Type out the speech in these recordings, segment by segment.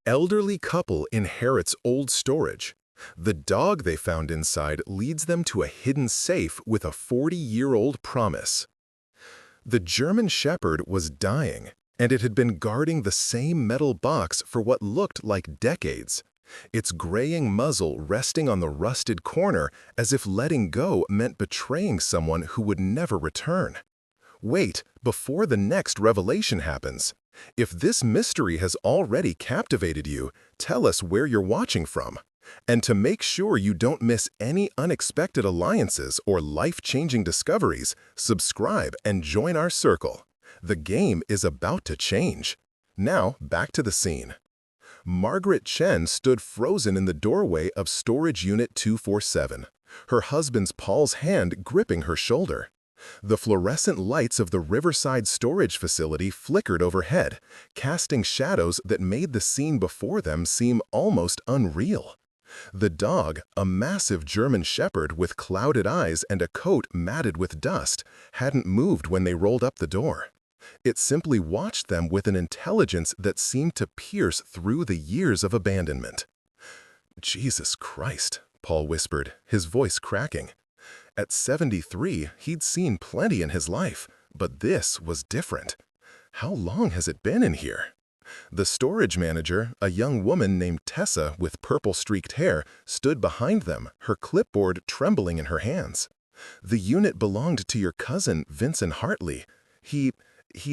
Elderly couple inherits old storage. The dog they found inside leads them to a hidden safe with a 40-year-old promise. The German Shepherd was dying, and it had been guarding the same metal box for what looked like decades, its graying muzzle resting on the rusted corner as if letting go meant betraying someone who would never return. Wait, before the next revelation happens. If this mystery has already captivated you, tell us where you're watching from. And to make sure you don't miss any unexpected alliances or life-changing discoveries, subscribe and join our circle. The game is about to change. Now, back to the scene. Margaret Chen stood frozen in the doorway of Storage Unit 247, her husband's Paul's hand gripping her shoulder. The fluorescent lights of the Riverside storage facility flickered overhead, casting shadows that made the scene before them seem almost unreal. The dog, a massive German Shepherd with clouded eyes and a coat matted with dust, hadn't moved when they rolled up the door. It simply watched them with an intelligence that seemed to pierce through the years of abandonment. "Jesus Christ," Paul whispered, his voice cracking. At 73, he'd seen plenty in his life, but this was different. How long has it been in here? The storage manager, a young woman named Tessa with purple-streaked hair, stood behind them, her clipboard trembling in her hands. "The unit belonged to your cousin, Vincent Hartley. He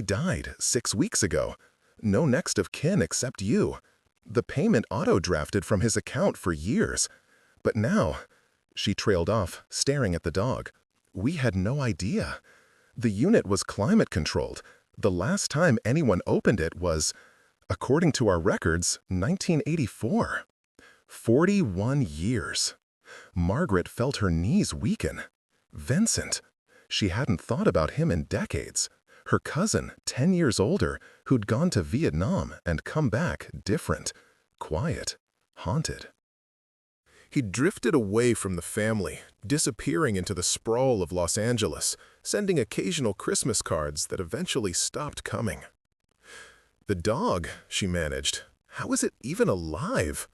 died 6 weeks ago. No next of kin except you. The payment auto-drafted from his account for years. But now—" She trailed off, staring at the dog. "We had no idea. The unit was climate-controlled. The last time anyone opened it was, according to our records, 1984. 41 years. Margaret felt her knees weaken. Vincent. She hadn't thought about him in decades. Her cousin, 10 years older, who'd gone to Vietnam and come back different, quiet, haunted. He'd drifted away from the family, disappearing into the sprawl of Los Angeles, sending occasional Christmas cards that eventually stopped coming. "The dog," she managed. "How is it even alive?"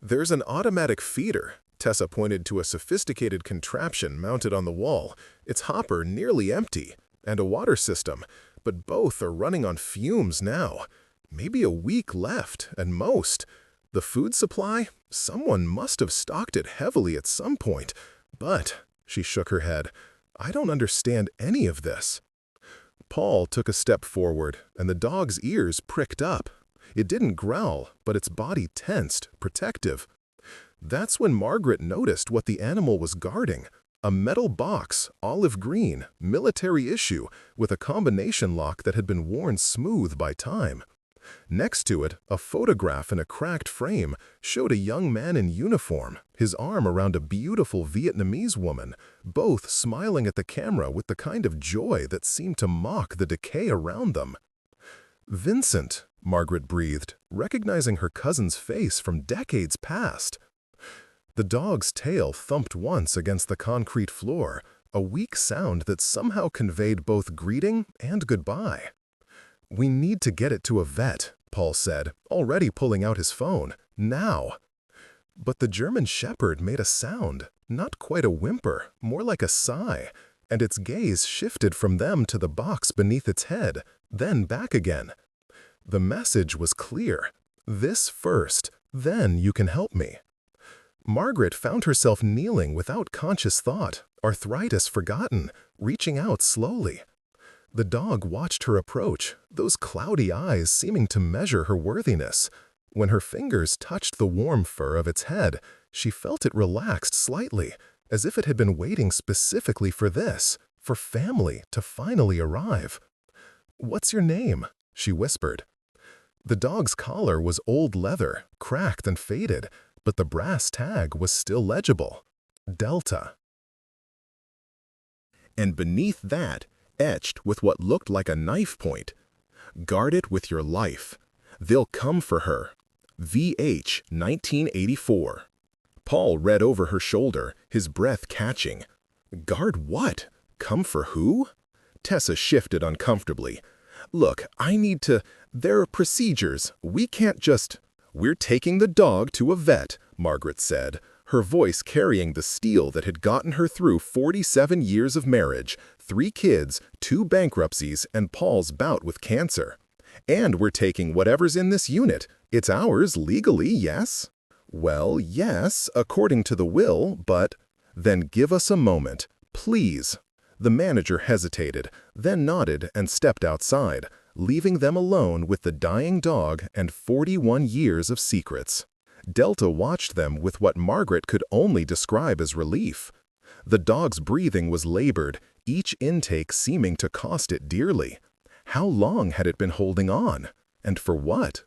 "There's an automatic feeder." Tessa pointed to a sophisticated contraption mounted on the wall, its hopper nearly empty, and a water system, but both are running on fumes now. Maybe a week left, at most. The food supply? Someone must have stocked it heavily at some point, but, she shook her head, I don't understand any of this. Paul took a step forward, and the dog's ears pricked up. It didn't growl, but its body tensed, protective. That's when Margaret noticed what the animal was guarding. A metal box, olive green, military issue, with a combination lock that had been worn smooth by time. Next to it, a photograph in a cracked frame showed a young man in uniform, his arm around a beautiful Vietnamese woman, both smiling at the camera with the kind of joy that seemed to mock the decay around them. "Vincent," Margaret breathed, recognizing her cousin's face from decades past. The dog's tail thumped once against the concrete floor, a weak sound that somehow conveyed both greeting and goodbye. "We need to get it to a vet," Paul said, already pulling out his phone. "Now!" But the German Shepherd made a sound, not quite a whimper, more like a sigh, and its gaze shifted from them to the box beneath its head, then back again. The message was clear. This first, then you can help me. Margaret found herself kneeling without conscious thought, arthritis forgotten, reaching out slowly. The dog watched her approach, those cloudy eyes seeming to measure her worthiness. When her fingers touched the warm fur of its head, she felt it relaxed slightly, as if it had been waiting specifically for this, for family to finally arrive. "What's your name?" she whispered. The dog's collar was old leather, cracked and faded, but the brass tag was still legible. Delta. And beneath that, etched with what looked like a knife point, "Guard it with your life. They'll come for her. VH 1984. Paul read over her shoulder, his breath catching. "Guard what? Come for who?" Tessa shifted uncomfortably. "Look, I need to— There are procedures. We can't just—" "We're taking the dog to a vet," Margaret said, her voice carrying the steel that had gotten her through 47 years of marriage, 3 kids, 2 bankruptcies, and Paul's bout with cancer. "And we're taking whatever's in this unit. It's ours legally, yes?" "Well, yes, according to the will, but—" "Then give us a moment, please." The manager hesitated, then nodded and stepped outside, leaving them alone with the dying dog and 41 years of secrets. Delta watched them with what Margaret could only describe as relief. The dog's breathing was labored, each intake seeming to cost it dearly. How long had it been holding on? And for what?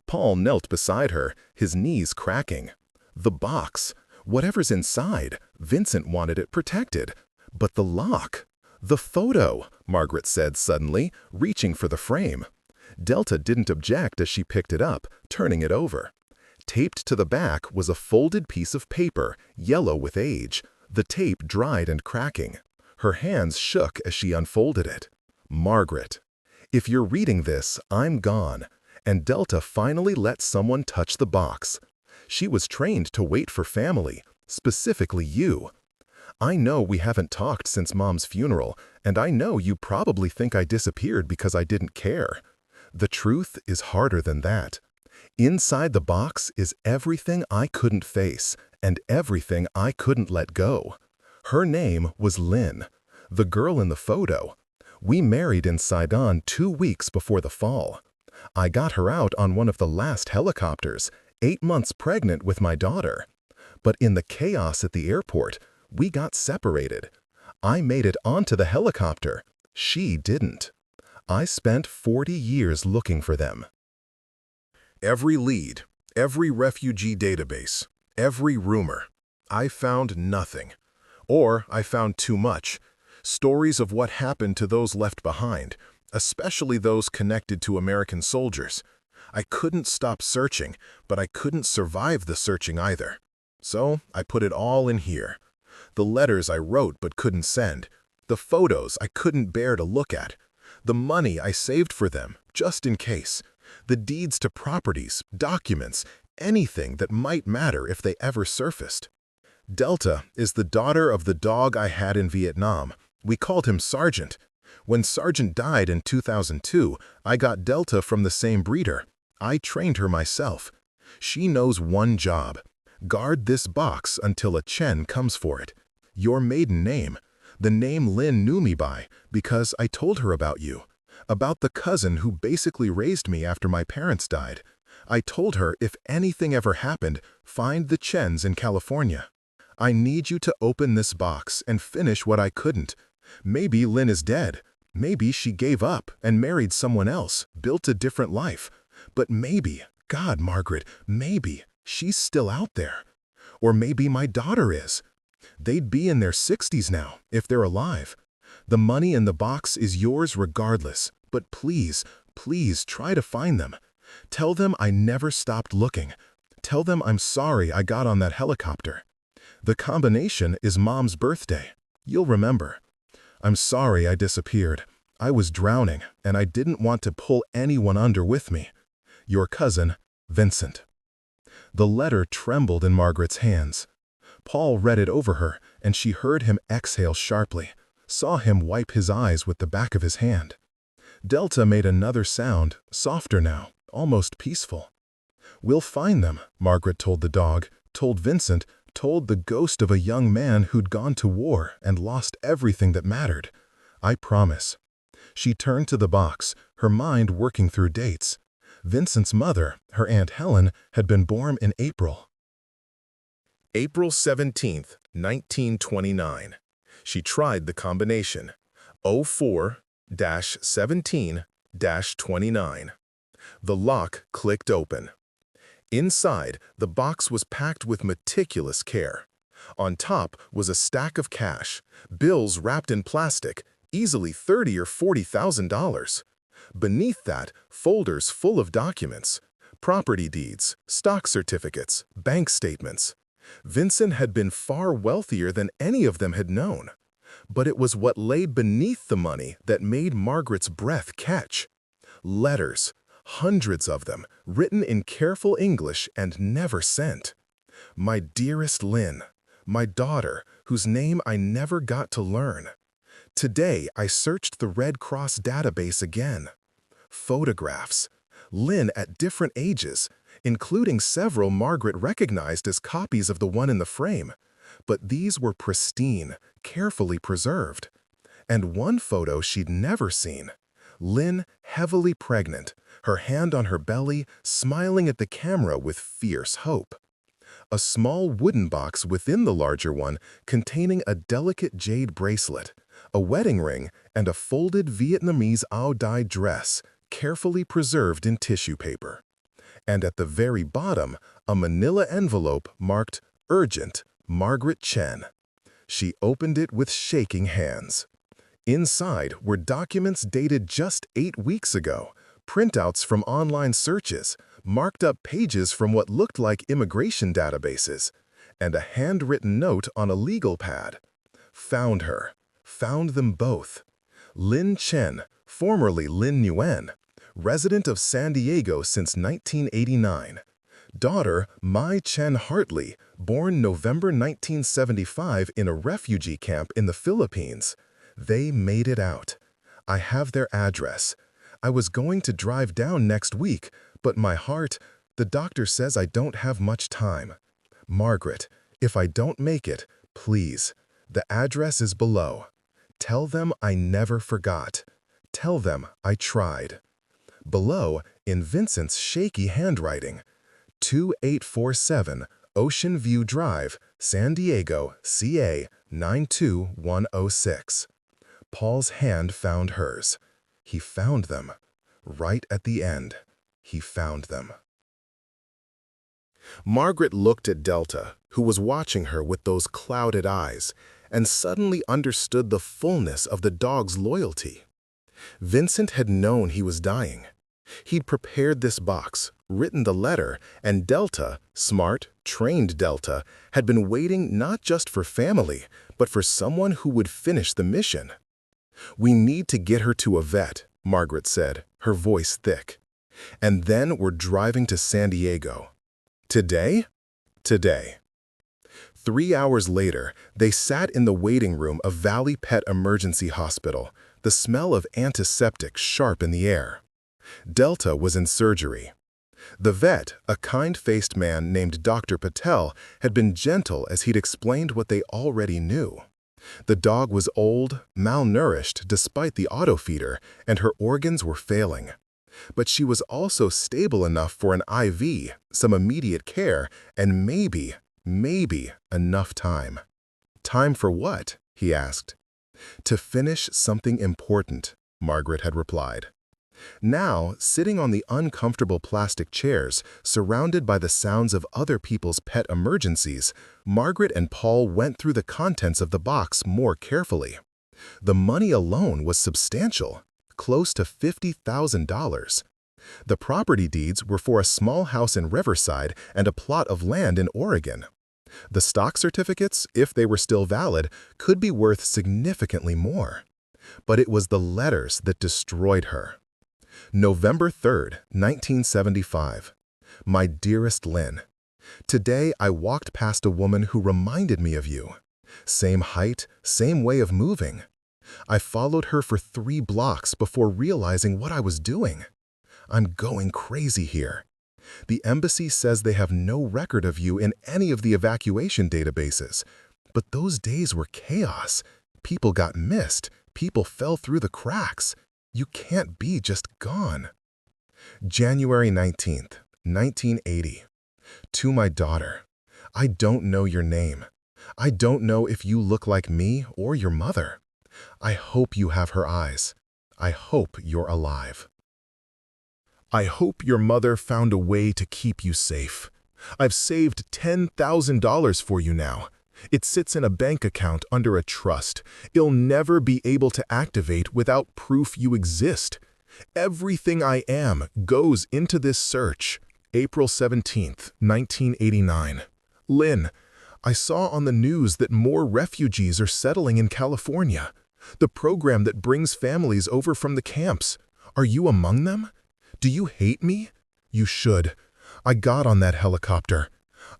Paul knelt beside her, his knees cracking. The box. Whatever's inside, Vincent wanted it protected. But the lock. "The photo," Margaret said suddenly, reaching for the frame. Delta didn't object as she picked it up, turning it over. Taped to the back was a folded piece of paper, yellow with age, the tape dried and cracking. Her hands shook as she unfolded it. Margaret. "If you're reading this, I'm gone." And Delta finally let someone touch the box. She was trained to wait for family, specifically you. "I know we haven't talked since Mom's funeral, and I know you probably think I disappeared because I didn't care. The truth is harder than that. Inside the box is everything I couldn't face and everything I couldn't let go." Her name was Lynn, the girl in the photo. We married in Saigon 2 weeks before the fall. I got her out on one of the last helicopters, 8 months pregnant with my daughter. But in the chaos at the airport, we got separated. I made it onto the helicopter. She didn't. I spent 40 years looking for them. Every lead, every refugee database, every rumor. I found nothing. Or I found too much. Stories of what happened to those left behind, especially those connected to American soldiers. I couldn't stop searching, but I couldn't survive the searching either. So I put it all in here. The letters I wrote but couldn't send. The photos I couldn't bear to look at. The money I saved for them, just in case. The deeds to properties, documents, anything that might matter if they ever surfaced. Delta is the daughter of the dog I had in Vietnam. We called him Sergeant. When Sergeant died in 2002, I got Delta from the same breeder. I trained her myself. She knows one job. Guard this box until a Chen comes for it. Your maiden name. The name Lynn knew me by, because I told her about you. About the cousin who basically raised me after my parents died. I told her if anything ever happened, find the Chens in California. I need you to open this box and finish what I couldn't. Maybe Lynn is dead. Maybe she gave up and married someone else, built a different life. But maybe, God, Margaret, maybe she's still out there. Or maybe my daughter is. They'd be in their 60s now, if they're alive. The money in the box is yours regardless, but please, please try to find them. Tell them I never stopped looking. Tell them I'm sorry I got on that helicopter. The combination is Mom's birthday. You'll remember. I'm sorry I disappeared. I was drowning, and I didn't want to pull anyone under with me. Your cousin, Vincent. The letter trembled in Margaret's hands. Paul read it over her, and she heard him exhale sharply, saw him wipe his eyes with the back of his hand. Delta made another sound, softer now, almost peaceful. We'll find them, Margaret told the dog, told Vincent, told the ghost of a young man who'd gone to war and lost everything that mattered. I promise. She turned to the box, her mind working through dates. Vincent's mother, her Aunt Helen, had been born in April. April 17th, 1929. She tried the combination 04-17-29. The lock clicked open. Inside, the box was packed with meticulous care. On top was a stack of cash, bills wrapped in plastic, easily $30,000 or $40,000. Beneath that, folders full of documents, property deeds, stock certificates, bank statements. Vincent had been far wealthier than any of them had known. But it was what lay beneath the money that made Margaret's breath catch. Letters, Hundreds of them, written in careful English and never sent. My dearest Lynn, my daughter, whose name I never got to learn. Today, I searched the Red Cross database again. Photographs. Lynn at different ages, including several Margaret recognized as copies of the one in the frame. But these were pristine, carefully preserved. And one photo she'd never seen. Lynn, heavily pregnant, her hand on her belly, smiling at the camera with fierce hope. A small wooden box within the larger one containing a delicate jade bracelet, a wedding ring, and a folded Vietnamese áo dye dress, carefully preserved in tissue paper. And at the very bottom, a manila envelope marked Urgent, Margaret Chen. She opened it with shaking hands. Inside were documents dated just 8 weeks ago, printouts from online searches, marked up pages from what looked like immigration databases, and a handwritten note on a legal pad. Found her. Found them both. Lynn Chen, formerly Lynn Nguyen, resident of San Diego since 1989. Daughter Mai Chen Hartley, born November 1975 in a refugee camp in the Philippines. They made it out. I have their address. I was going to drive down next week, but my heart, the doctor says I don't have much time. Margaret, if I don't make it, please, the address is below. Tell them I never forgot. Tell them I tried. Below, in Vincent's shaky handwriting, 2847 Ocean View Drive, San Diego, CA 92106. Paul's hand found hers. He found them. Right at the end, he found them. Margaret looked at Delta, who was watching her with those clouded eyes, and suddenly understood the fullness of the dog's loyalty. Vincent had known he was dying. He'd prepared this box, written the letter, and Delta, smart, trained Delta, had been waiting not just for family, but for someone who would finish the mission. "We need to get her to a vet," Margaret said, her voice thick. "And then we're driving to San Diego." Today? Today. 3 hours later, they sat in the waiting room of Valley Pet Emergency Hospital, the smell of antiseptic sharp in the air. Delta was in surgery. The vet, a kind-faced man named Dr. Patel, had been gentle as he'd explained what they already knew. The dog was old, malnourished despite the autofeeder, and her organs were failing. But she was also stable enough for an IV, some immediate care, and maybe enough time. "Time for what?" he asked. "To finish something important," Margaret had replied. Now, sitting on the uncomfortable plastic chairs, surrounded by the sounds of other people's pet emergencies, Margaret and Paul went through the contents of the box more carefully. The money alone was substantial, close to $50,000. The property deeds were for a small house in Riverside and a plot of land in Oregon. The stock certificates, if they were still valid, could be worth significantly more. But it was the letters that destroyed her. November 3rd, 1975. My dearest Lynn, today I walked past a woman who reminded me of you. Same height, same way of moving. I followed her for 3 blocks before realizing what I was doing. I'm going crazy here. The embassy says they have no record of you in any of the evacuation databases. But those days were chaos. People got missed. People fell through the cracks. You can't be just gone. January 19th, 1980. To my daughter, I don't know your name. I don't know if you look like me or your mother. I hope you have her eyes. I hope you're alive. I hope your mother found a way to keep you safe. I've saved $10,000 for you now. It sits in a bank account under a trust. It'll never be able to activate without proof you exist. Everything I am goes into this search. April 17th, 1989. Lynn, I saw on the news that more refugees are settling in California. The program that brings families over from the camps. Are you among them? Do you hate me? You should. I got on that helicopter.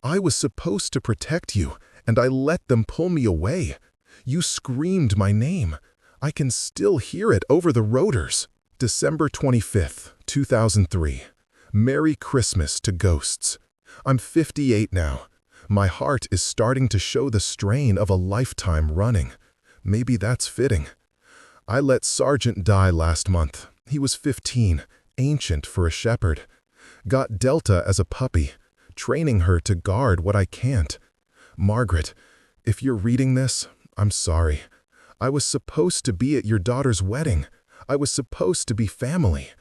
I was supposed to protect you, and I let them pull me away. You screamed my name. I can still hear it over the rotors. December 25th, 2003. Merry Christmas to ghosts. I'm 58 now. My heart is starting to show the strain of a lifetime running. Maybe that's fitting. I let Sergeant die last month. He was 15, ancient for a shepherd. Got Delta as a puppy, training her to guard what I can't. Margaret, if you're reading this, I'm sorry. I was supposed to be at your daughter's wedding. I was supposed to be family.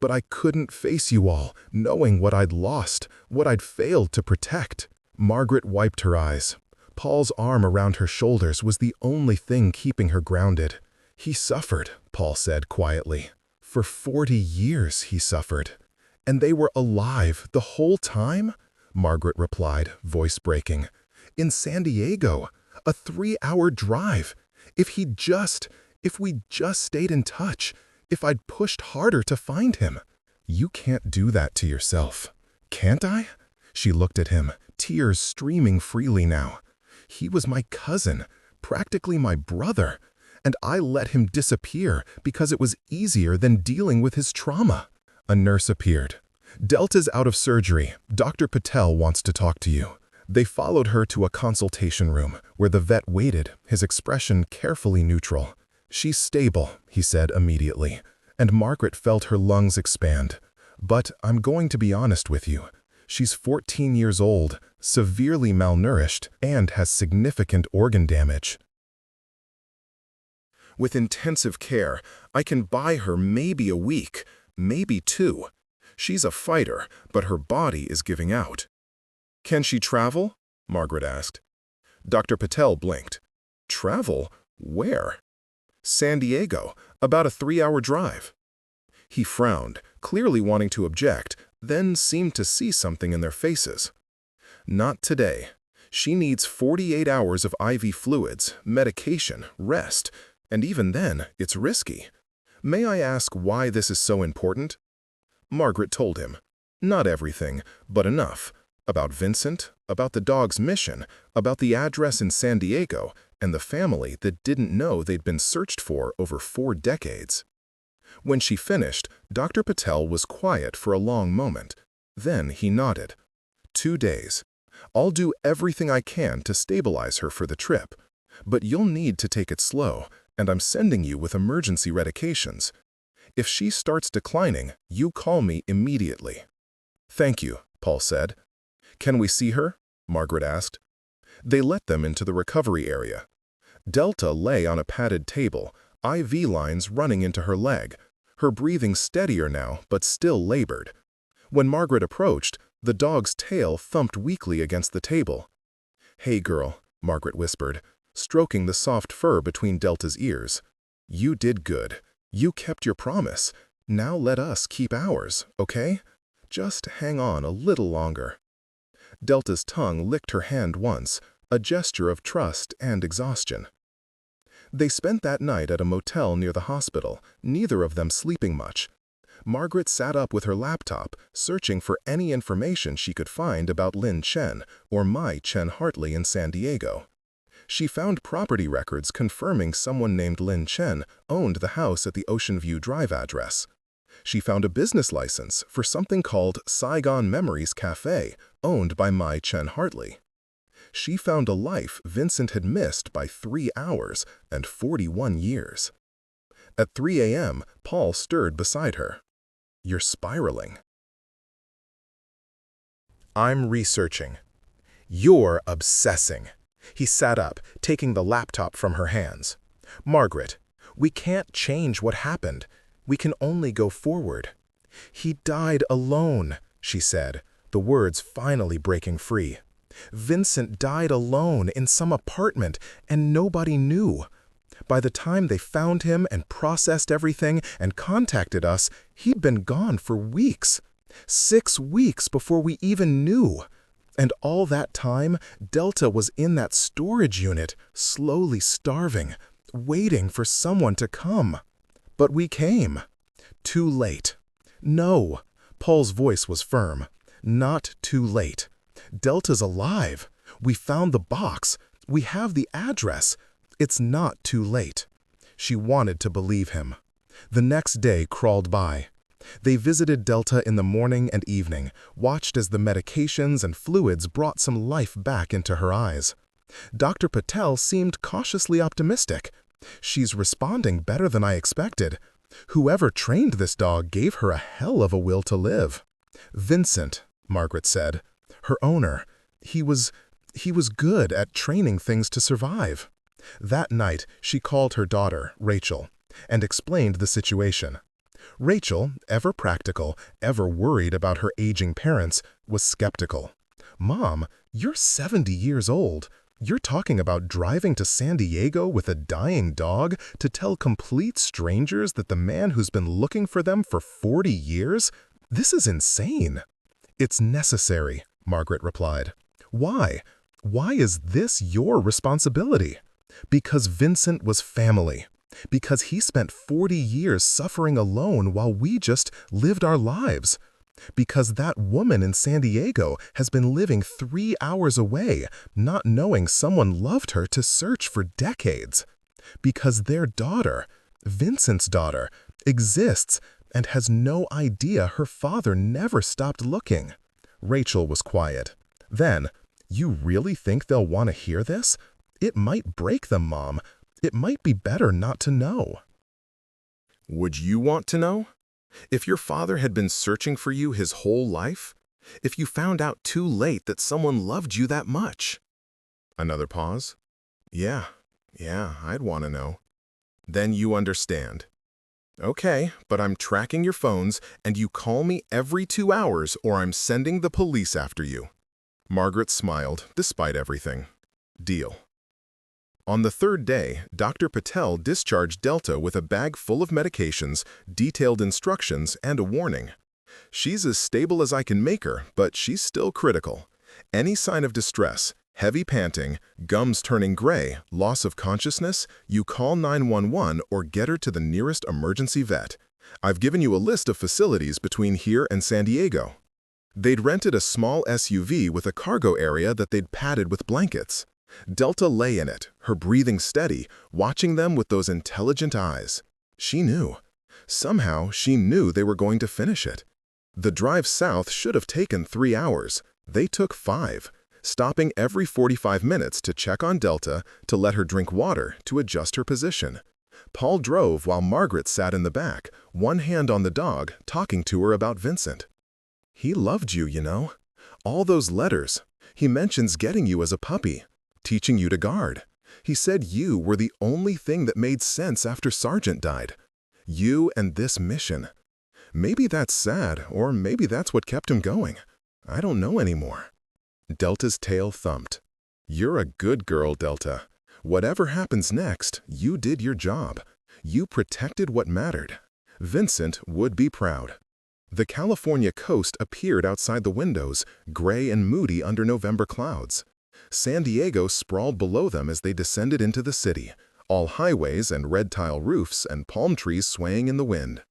But I couldn't face you all, knowing what I'd lost, what I'd failed to protect. Margaret wiped her eyes. Paul's arm around her shoulders was the only thing keeping her grounded. He suffered, Paul said quietly. For 40 years he suffered. And they were alive the whole time? Margaret replied, voice breaking. In San Diego, a 3-hour drive. If we just stayed in touch, if I'd pushed harder to find him. You can't do that to yourself. Can't I? She looked at him, tears streaming freely now. He was my cousin, practically my brother, and I let him disappear because it was easier than dealing with his trauma. A nurse appeared. Delta's out of surgery. Dr. Patel wants to talk to you. They followed her to a consultation room, where the vet waited, his expression carefully neutral. She's stable, he said immediately, and Margaret felt her lungs expand. But I'm going to be honest with you. She's 14 years old, severely malnourished, and has significant organ damage. With intensive care, I can buy her maybe a week, maybe 2. She's a fighter, but her body is giving out. Can she travel? Margaret asked. Dr. Patel blinked. Travel? Where? San Diego, about a 3-hour drive. He frowned, clearly wanting to object, then seemed to see something in their faces. Not today. She needs 48 hours of IV fluids, medication, rest, and even then, it's risky. May I ask why this is so important? Margaret told him. Not everything, but enough. About Vincent, about the dog's mission, about the address in San Diego, and the family that didn't know they'd been searched for over 4 decades. When she finished, Dr. Patel was quiet for a long moment. Then he nodded. 2 days. I'll do everything I can to stabilize her for the trip. But you'll need to take it slow, and I'm sending you with emergency medications. If she starts declining, you call me immediately. Thank you, Paul said. Can we see her? Margaret asked. They let them into the recovery area. Delta lay on a padded table, IV lines running into her leg, her breathing steadier now but still labored. When Margaret approached, the dog's tail thumped weakly against the table. Hey girl, Margaret whispered, stroking the soft fur between Delta's ears. You did good. You kept your promise. Now let us keep ours, okay? Just hang on a little longer. Delta's tongue licked her hand once, a gesture of trust and exhaustion. They spent that night at a motel near the hospital, neither of them sleeping much. Margaret sat up with her laptop, searching for any information she could find about Lin Chen or Mai Chen Hartley in San Diego. She found property records confirming someone named Lin Chen owned the house at the Ocean View Drive address. She found a business license for something called Saigon Memories Cafe, owned by Mai Chen Hartley. She found a life Vincent had missed by 3 hours and 41 years. At 3 a.m., Paul stirred beside her. You're spiraling. I'm researching. You're obsessing. He sat up, taking the laptop from her hands. Margaret, we can't change what happened. We can only go forward. He died alone, she said, the words finally breaking free. Vincent died alone in some apartment, and nobody knew. By the time they found him and processed everything and contacted us, he'd been gone for weeks. 6 weeks before we even knew. And all that time, Delta was in that storage unit, slowly starving, waiting for someone to come. But we came. Too late. No, Paul's voice was firm. "Not too late. Delta's alive. We found the box. We have the address. It's not too late." She wanted to believe him. The next day crawled by. They visited Delta in the morning and evening, watched as the medications and fluids brought some life back into her eyes. Dr. Patel seemed cautiously optimistic. "She's responding better than I expected. Whoever trained this dog gave her a hell of a will to live." "Vincent," Margaret said. "Her owner. He was good at training things to survive." That night, she called her daughter, Rachel, and explained the situation. Rachel, ever practical, ever worried about her aging parents, was skeptical. "Mom, you're 70 years old. You're talking about driving to San Diego with a dying dog to tell complete strangers that the man who's been looking for them for 40 years? This is insane." "It's necessary," Margaret replied. "Why? Why is this your responsibility?" "Because Vincent was family. Because he spent 40 years suffering alone while we just lived our lives. Because that woman in San Diego has been living 3 hours away, not knowing someone loved her to search for decades. Because their daughter, Vincent's daughter, exists and has no idea her father never stopped looking." Rachel was quiet. Then, "You really think they'll want to hear this? It might break them, Mom. It might be better not to know." Would you want to know? If your father had been searching for you his whole life? If you found out too late that someone loved you that much? Another pause. Yeah, I'd want to know. Then you understand. Okay, but I'm tracking your phones, and you call me every 2 hours or I'm sending the police after you. Margaret smiled, despite everything. Deal. On the third day, Dr. Patel discharged Delta with a bag full of medications, detailed instructions, and a warning. "She's as stable as I can make her, but she's still critical. Any sign of distress, heavy panting, gums turning gray, loss of consciousness, you call 911 or get her to the nearest emergency vet. I've given you a list of facilities between here and San Diego." They'd rented a small SUV with a cargo area that they'd padded with blankets. Delta lay in it, her breathing steady, watching them with those intelligent eyes. She knew. Somehow, she knew they were going to finish it. The drive south should have taken 3 hours. They took 5, stopping every 45 minutes to check on Delta, to let her drink water, to adjust her position. Paul drove while Margaret sat in the back, one hand on the dog, talking to her about Vincent. "He loved you, you know. All those letters. He mentions getting you as a puppy. Teaching you to guard. He said you were the only thing that made sense after Sargent died. You and this mission. Maybe that's sad, or maybe that's what kept him going. I don't know anymore." Delta's tail thumped. "You're a good girl, Delta. Whatever happens next, you did your job. You protected what mattered. Vincent would be proud." The California coast appeared outside the windows, gray and moody under November clouds. San Diego sprawled below them as they descended into the city, all highways and red-tile roofs and palm trees swaying in the wind.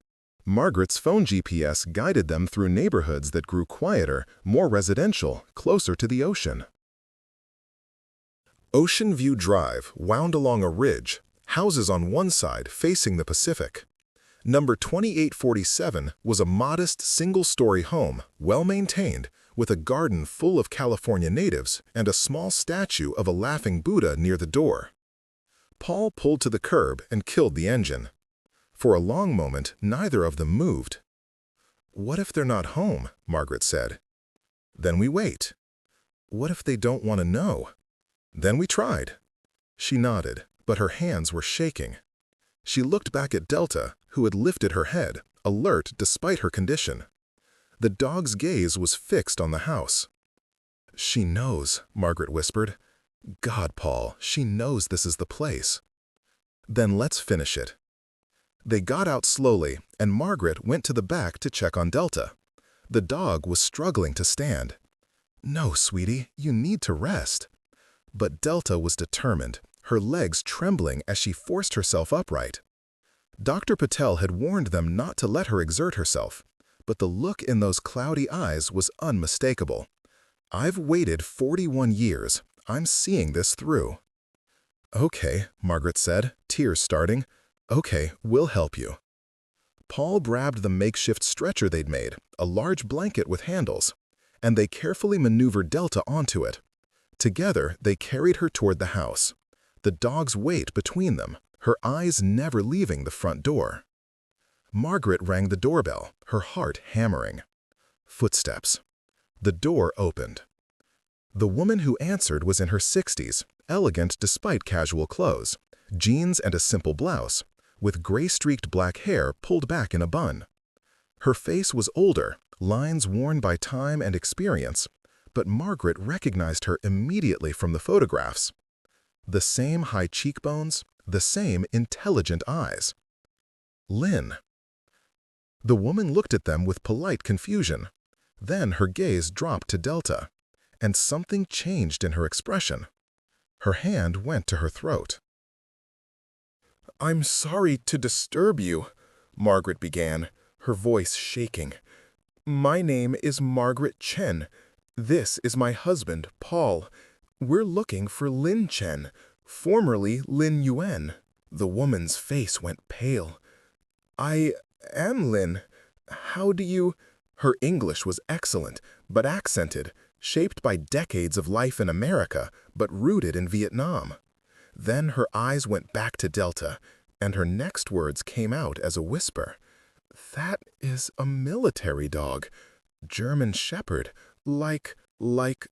Margaret's phone GPS guided them through neighborhoods that grew quieter, more residential, closer to the ocean. Ocean View Drive wound along a ridge, houses on one side facing the Pacific. Number 2847 was a modest single-story home, well-maintained, with a garden full of California natives and a small statue of a laughing Buddha near the door. Paul pulled to the curb and killed the engine. For a long moment, neither of them moved. "What if they're not home?" Margaret said. "Then we wait." "What if they don't want to know?" "Then we tried." She nodded, but her hands were shaking. She looked back at Delta, who had lifted her head, alert despite her condition. The dog's gaze was fixed on the house. "She knows," Margaret whispered. "God, Paul, she knows this is the place." "Then let's finish it." They got out slowly, and Margaret went to the back to check on Delta. The dog was struggling to stand. "No, sweetie, you need to rest." But Delta was determined, her legs trembling as she forced herself upright. Dr. Patel had warned them not to let her exert herself, but the look in those cloudy eyes was unmistakable. "I've waited 41 years. I'm seeing this through." "Okay," Margaret said, tears starting. "Okay, we'll help you." Paul grabbed the makeshift stretcher they'd made, a large blanket with handles, and they carefully maneuvered Delta onto it. Together, they carried her toward the house, the dog's weight between them, her eyes never leaving the front door. Margaret rang the doorbell, her heart hammering. Footsteps. The door opened. The woman who answered was in her 60s, elegant despite casual clothes, jeans and a simple blouse, with gray-streaked black hair pulled back in a bun. Her face was older, lines worn by time and experience, but Margaret recognized her immediately from the photographs. The same high cheekbones, the same intelligent eyes. Lynn. The woman looked at them with polite confusion. Then her gaze dropped to Delta, and something changed in her expression. Her hand went to her throat. "I'm sorry to disturb you," Margaret began, her voice shaking. "My name is Margaret Chen. This is my husband, Paul. We're looking for Lin Chen, formerly Lin Yuan." The woman's face went pale. "I am Lin. How do you—" Her English was excellent, but accented, shaped by decades of life in America, but rooted in Vietnam. Then her eyes went back to Delta, and her next words came out as a whisper. "That is a military dog. German Shepherd. Like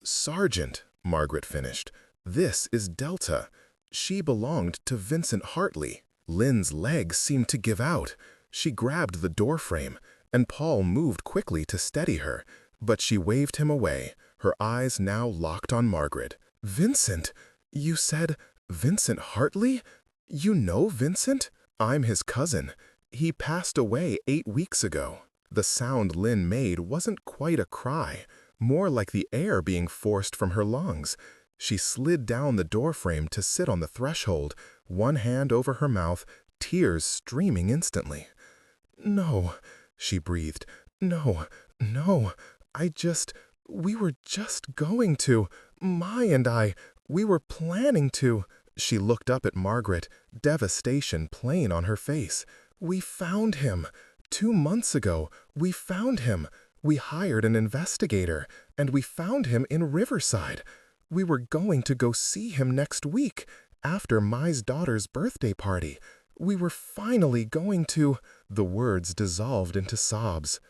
Sergeant," Margaret finished. "This is Delta. She belonged to Vincent Hartley." Lynn's legs seemed to give out. She grabbed the doorframe, and Paul moved quickly to steady her, but she waved him away, her eyes now locked on Margaret. "Vincent? You said Vincent Hartley? You know Vincent? I'm his cousin. He passed away 8 weeks ago." The sound Lynn made wasn't quite a cry, more like the air being forced from her lungs. She slid down the doorframe to sit on the threshold, one hand over her mouth, tears streaming instantly. "No," she breathed. "No, we were just going to. Mai and I, we were planning to." She looked up at Margaret, devastation plain on her face. "We found him. 2 months ago, we found him. We hired an investigator, and we found him in Riverside. We were going to go see him next week, after Mai's daughter's birthday party. We were finally going to—" The words dissolved into sobs.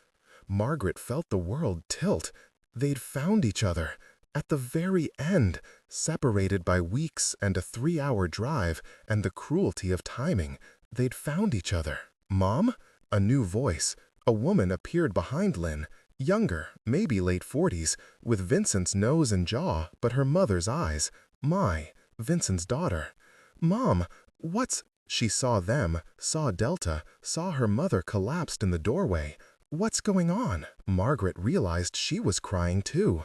Margaret felt the world tilt. They'd found each other. At the very end, separated by weeks and a 3-hour drive and the cruelty of timing, they'd found each other. "Mom?" A new voice. A woman appeared behind Lynn, younger, maybe late 40s, with Vincent's nose and jaw, but her mother's eyes. Mai, Vincent's daughter. "Mom, what's—" She saw them, saw Delta, saw her mother collapsed in the doorway. "What's going on?" Margaret realized she was crying too.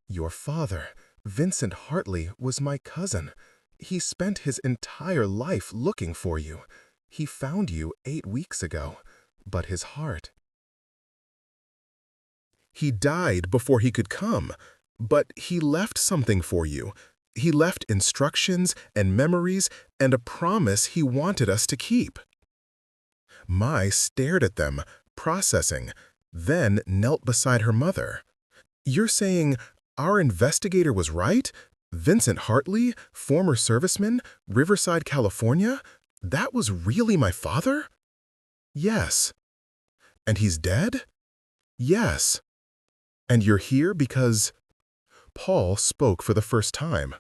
"Your father, Vincent Hartley, was my cousin. He spent his entire life looking for you. He found you 8 weeks ago, but his heart—" "He died before he could come, but he left something for you. He left instructions and memories and a promise he wanted us to keep." Mai stared at them, processing, then knelt beside her mother. "You're saying our investigator was right? Vincent Hartley, former serviceman, Riverside, California? That was really my father?" "Yes." "And he's dead?" "Yes." "And you're here because—" Paul spoke for the first time.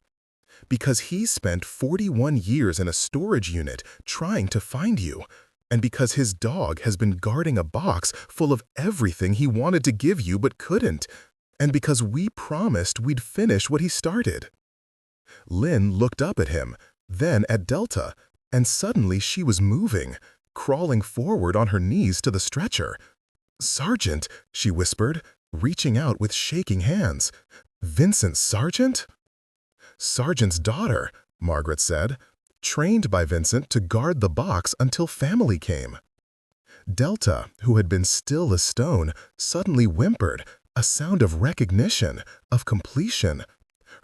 "Because he spent 41 years in a storage unit trying to find you, and because his dog has been guarding a box full of everything he wanted to give you but couldn't, and because we promised we'd finish what he started." Lynn looked up at him, then at Delta, and suddenly she was moving, crawling forward on her knees to the stretcher. "Sergeant," she whispered, reaching out with shaking hands. "Vincent Sargent?" "Sargent's daughter," Margaret said, "trained by Vincent to guard the box until family came." Delta, who had been still as stone, suddenly whimpered, a sound of recognition, of completion.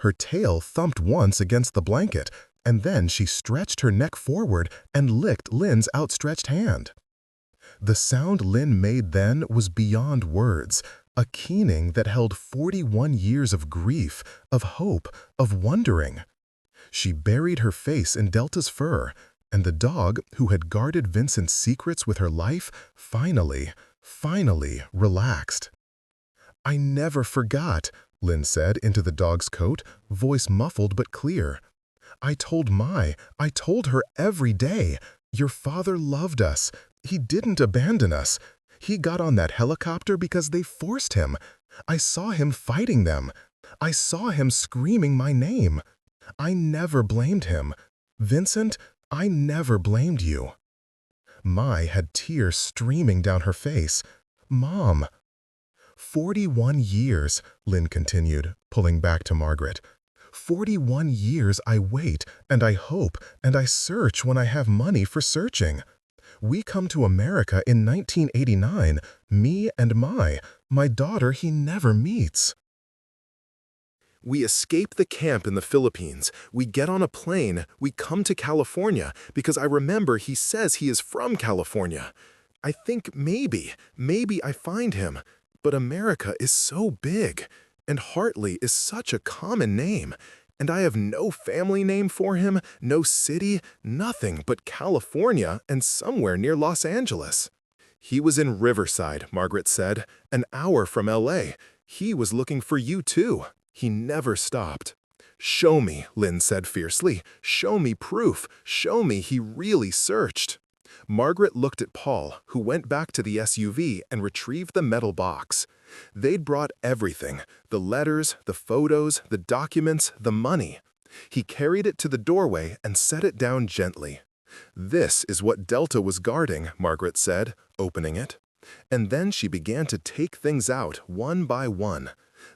Her tail thumped once against the blanket, and then she stretched her neck forward and licked Lynn's outstretched hand. The sound Lynn made then was beyond words, a keening that held 41 years of grief, of hope, of wondering. She buried her face in Delta's fur, and the dog, who had guarded Vincent's secrets with her life, finally relaxed. "I never forgot," Lynn said into the dog's coat, voice muffled but clear. I told her every day, your father loved us. He didn't abandon us. He got on that helicopter because they forced him. I saw him fighting them. I saw him screaming my name. I never blamed him. Vincent, I never blamed you." Mai had tears streaming down her face. "Mom." 41 years, Lynn continued, pulling back to Margaret. 41 years I wait, and I hope, and I search when I have money for searching. We come to America in 1989, me and my daughter he never meets. We escape the camp in the Philippines. We get on a plane. We come to California because I remember he says he is from California. I think maybe I find him. But America is so big, and Hartley is such a common name, and I have no family name for him, no city, nothing but California and somewhere near Los Angeles. He was in Riverside, Margaret said, an hour from LA. He was looking for you too. He never stopped. Show me, Lynn said fiercely. Show me proof. Show me he really searched. Margaret looked at Paul, who went back to the SUV and retrieved the metal box. They'd brought everything, the letters, the photos, the documents, the money. He carried it to the doorway and set it down gently. "This is what Delta was guarding," Margaret said, opening it. And then she began to take things out one by one.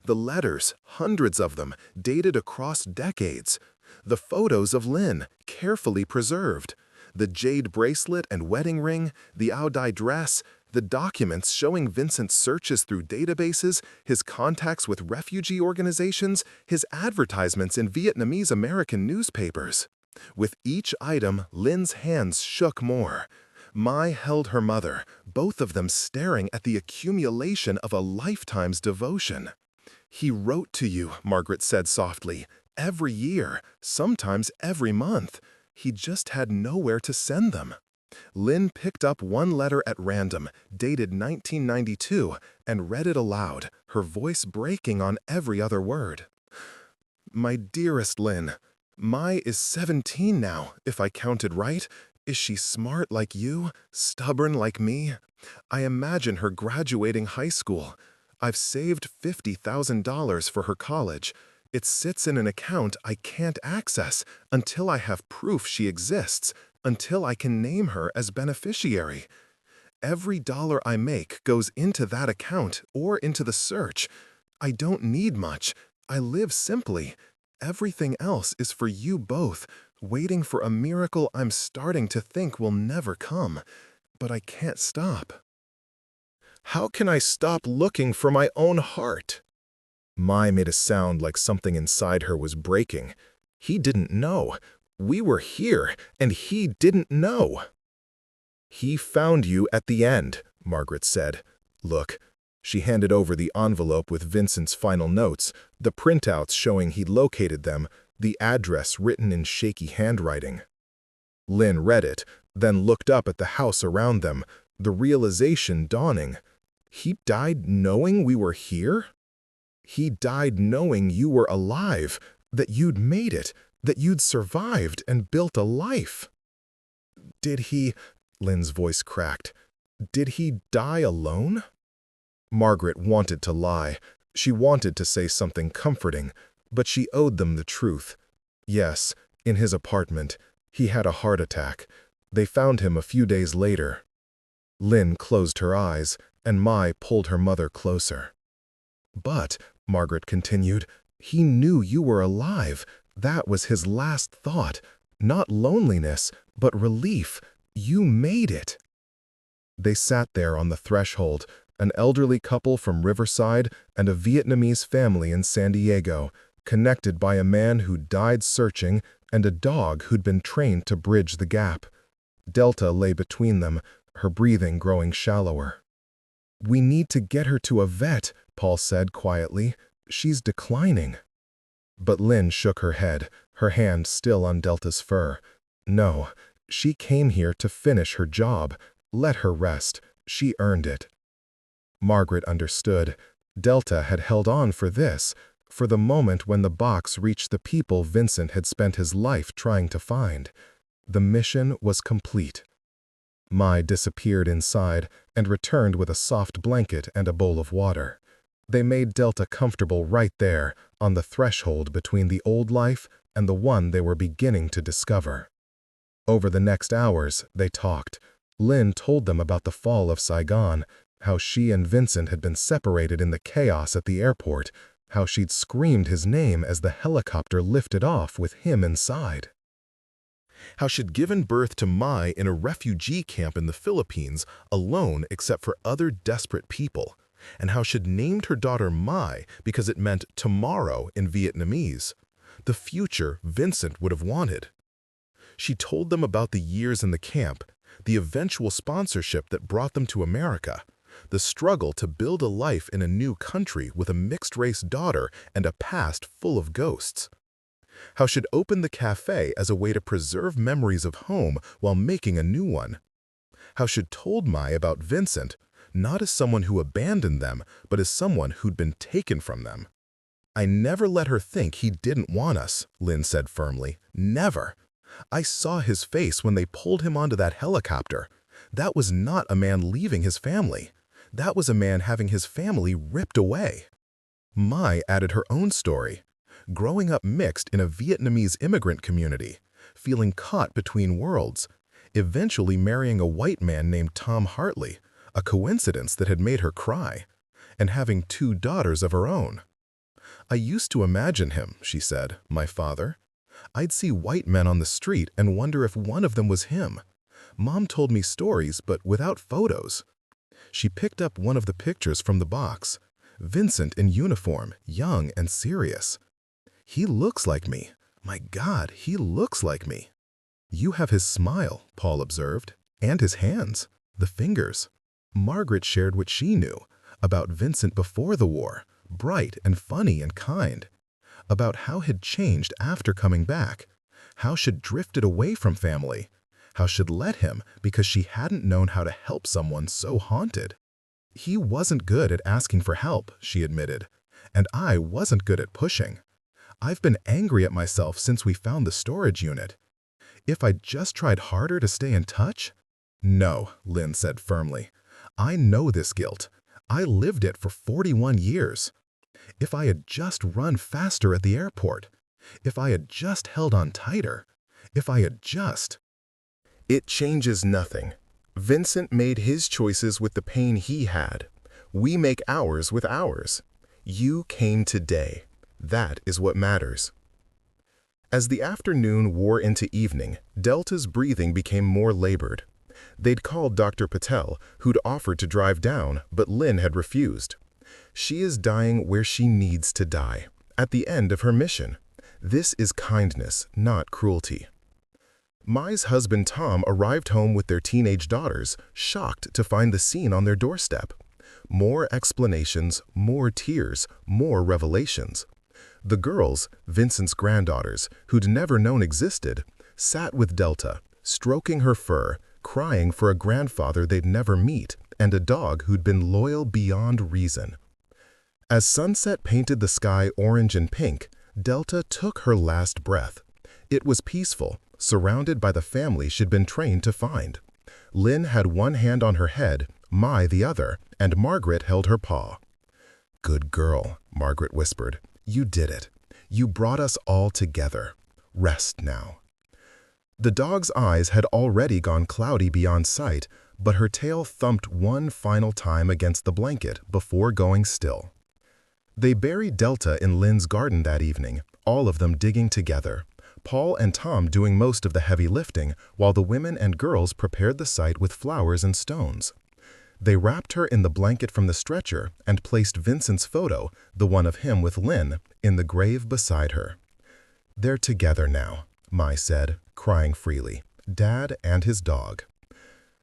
The letters, hundreds of them, dated across decades. The photos of Lynn, carefully preserved. The jade bracelet and wedding ring, the Audai dress, the documents showing Vincent's searches through databases, his contacts with refugee organizations, his advertisements in Vietnamese American newspapers. With each item, Lynn's hands shook more. Mai held her mother, both of them staring at the accumulation of a lifetime's devotion. "He wrote to you," Margaret said softly, "every year, sometimes every month. He just had nowhere to send them." Lynn picked up one letter at random, dated 1992, and read it aloud, her voice breaking on every other word. "My dearest Lynn, Mai is 17 now, if I counted right. Is she smart like you? Stubborn like me? I imagine her graduating high school. I've saved $50,000 for her college. It sits in an account I can't access until I have proof she exists, until I can name her as beneficiary. Every dollar I make goes into that account or into the search. I don't need much. I live simply. Everything else is for you both, waiting for a miracle I'm starting to think will never come. But I can't stop." "How can I stop looking for my own heart?" Mai made a sound like something inside her was breaking. He didn't know. We were here, and he didn't know. "He found you at the end," Margaret said. "Look." She handed over the envelope with Vincent's final notes, the printouts showing he'd located them, the address written in shaky handwriting. Lynn read it, then looked up at the house around them, the realization dawning. He died knowing we were here? He died knowing you were alive, that you'd made it, that you'd survived and built a life. "Did he," Lynn's voice cracked, "did he die alone?" Margaret wanted to lie. She wanted to say something comforting, but she owed them the truth. Yes, in his apartment. He had a heart attack. They found him a few days later. Lynn closed her eyes, and Mai pulled her mother closer. "But," Margaret continued, "he knew you were alive. That was his last thought. Not loneliness, but relief. You made it." They sat there on the threshold, an elderly couple from Riverside and a Vietnamese family in San Diego, connected by a man who died searching and a dog who'd been trained to bridge the gap. Delta lay between them, her breathing growing shallower. "We need to get her to a vet," Paul said quietly. "She's declining." But Lynn shook her head, her hand still on Delta's fur. "No, she came here to finish her job. Let her rest. She earned it." Margaret understood. Delta had held on for this, for the moment when the box reached the people Vincent had spent his life trying to find. The mission was complete. Mai disappeared inside and returned with a soft blanket and a bowl of water. They made Delta comfortable right there, on the threshold between the old life and the one they were beginning to discover. Over the next hours, they talked. Lynn told them about the fall of Saigon, how she and Vincent had been separated in the chaos at the airport, how she'd screamed his name as the helicopter lifted off with him inside. How she'd given birth to Mai in a refugee camp in the Philippines, alone except for other desperate people, and how she'd named her daughter Mai because it meant tomorrow in Vietnamese, the future Vincent would have wanted. She told them about the years in the camp, the eventual sponsorship that brought them to America, the struggle to build a life in a new country with a mixed-race daughter and a past full of ghosts. How she'd opened the cafe as a way to preserve memories of home while making a new one. How she'd told Mai about Vincent, not as someone who abandoned them, but as someone who'd been taken from them. "I never let her think he didn't want us," Lynn said firmly. "Never. I saw his face when they pulled him onto that helicopter. That was not a man leaving his family. That was a man having his family ripped away." Mai added her own story. Growing up mixed in a Vietnamese immigrant community, feeling caught between worlds, eventually marrying a white man named Tom Hartley, a coincidence that had made her cry, and having 2 daughters of her own. "I used to imagine him," she said, "my father. I'd see white men on the street and wonder if one of them was him. Mom told me stories, but without photos." She picked up one of the pictures from the box. Vincent in uniform, young and serious. "He looks like me. My God, he looks like me." "You have his smile," Paul observed, "and his hands, the fingers." Margaret shared what she knew about Vincent before the war, bright and funny and kind, about how he'd changed after coming back, how she'd drifted away from family, how she'd let him because she hadn't known how to help someone so haunted. "He wasn't good at asking for help," she admitted, "and I wasn't good at pushing. I've been angry at myself since we found the storage unit. If I'd just tried harder to stay in touch?" "No," Lynn said firmly. "I know this guilt. I lived it for 41 years. If I had just run faster at the airport, if I had just held on tighter, if I had just—" It changes nothing. Vincent made his choices with the pain he had. We make ours with ours. You came today. That is what matters. As the afternoon wore into evening, Delta's breathing became more labored. They'd called Dr. Patel, who'd offered to drive down, but Lynn had refused. She is dying where she needs to die, at the end of her mission. This is kindness, not cruelty. Mai's husband Tom arrived home with their teenage daughters, shocked to find the scene on their doorstep. More explanations, more tears, more revelations. The girls, Vincent's granddaughters, who'd never known existed, sat with Delta, stroking her fur, crying for a grandfather they'd never meet and a dog who'd been loyal beyond reason. As sunset painted the sky orange and pink, Delta took her last breath. It was peaceful, surrounded by the family she'd been trained to find. Lynn had one hand on her head, Mai the other, and Margaret held her paw. "Good girl," Margaret whispered. "You did it. You brought us all together. Rest now." The dog's eyes had already gone cloudy beyond sight, but her tail thumped one final time against the blanket before going still. They buried Delta in Lynn's garden that evening, all of them digging together, Paul and Tom doing most of the heavy lifting, while the women and girls prepared the site with flowers and stones. They wrapped her in the blanket from the stretcher and placed Vincent's photo, the one of him with Lynn, in the grave beside her. "They're together now," Mai said, crying freely, Dad and his dog.